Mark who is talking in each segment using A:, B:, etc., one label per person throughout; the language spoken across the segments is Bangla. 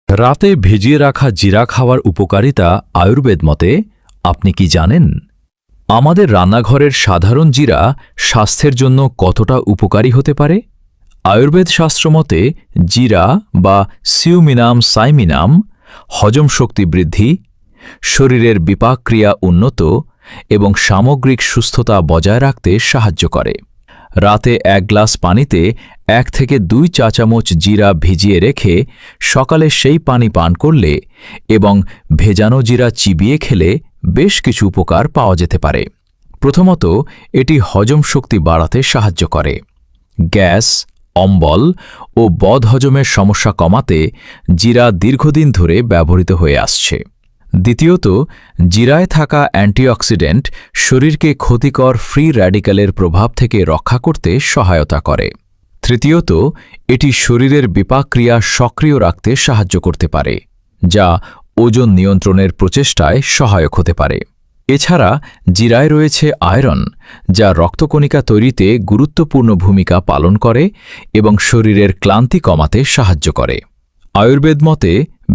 A: রাতে ভিজিয়ে রাখা জিরা খাওয়ার উপকারিতা আয়ুর্বেদ মতে আপনি কি জানেন? আমাদের রান্নাঘরের সাধারণ জিরা স্বাস্থ্যের জন্য কতটা উপকারী হতে পারে? আয়ুর্বেদ শাস্ত্র মতে জিরা বা সিউমিনাম সাইমিনাম হজম শক্তি বৃদ্ধি, শরীরের বিপাকক্রিয়া উন্নত এবং সামগ্রিক সুস্থতা বজায় রাখতে সাহায্য করে। রাতে 1 গ্লাস পানিতে 1 থেকে 2 চা চামচ জিরা ভিজিয়ে রেখে সকালে সেই পানি পান করলে এবং ভেজানো জিরা চিবিয়ে খেলে বেশ কিছু উপকার পাওয়া যেতে পারে। প্রথমত, এটি হজম শক্তি বাড়াতে সাহায্য করে। গ্যাস, অম্বল ও বদহজমের সমস্যা কমাতে জিরা দীর্ঘদিন ধরে ব্যবহৃত হয়ে আসছে। দ্বিতীয়ত, জিরায় থাকা অ্যান্টিঅক্সিডেন্ট শরীরকে ক্ষতিকর ফ্রি র্যাডিক্যালের প্রভাব থেকে রক্ষা করতে সহায়তা করে। তৃতীয়ত, এটি শরীরের বিপাকক্রিয়া সক্রিয় রাখতে সাহায্য করতে পারে, যা ওজন নিয়ন্ত্রণের প্রচেষ্টায় সহায়ক হতে পারে। এছাড়া জিরায় রয়েছে আয়রন, যা রক্তকণিকা তৈরিতে গুরুত্বপূর্ণ ভূমিকা পালন করে এবং শরীরের ক্লান্তি কমাতে সাহায্য করে। আয়ুর্বেদ মতে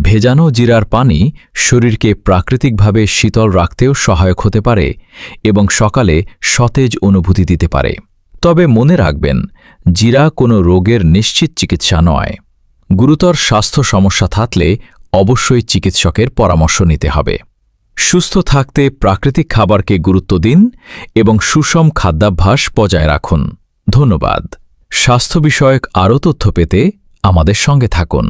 A: ভেজানো জিরার পানি শরীরকে প্রাকৃতিকভাবে শীতল রাখতেও সহায়ক হতে পারে এবং সকালে সতেজ অনুভূতি দিতে পারে। তবে মনে রাখবেন, জিরা কোনো রোগের নিশ্চিত চিকিৎসা নয়। গুরুতর স্বাস্থ্য সমস্যা থাকলে অবশ্যই চিকিৎসকের পরামর্শ নিতে হবে। সুস্থ থাকতে প্রাকৃতিক খাবারকে গুরুত্ব দিন এবং সুষম খাদ্যাভ্যাস বজায় রাখুন। ধন্যবাদ। স্বাস্থ্য বিষয়ক আরও তথ্য পেতে আমাদের সঙ্গে থাকুন।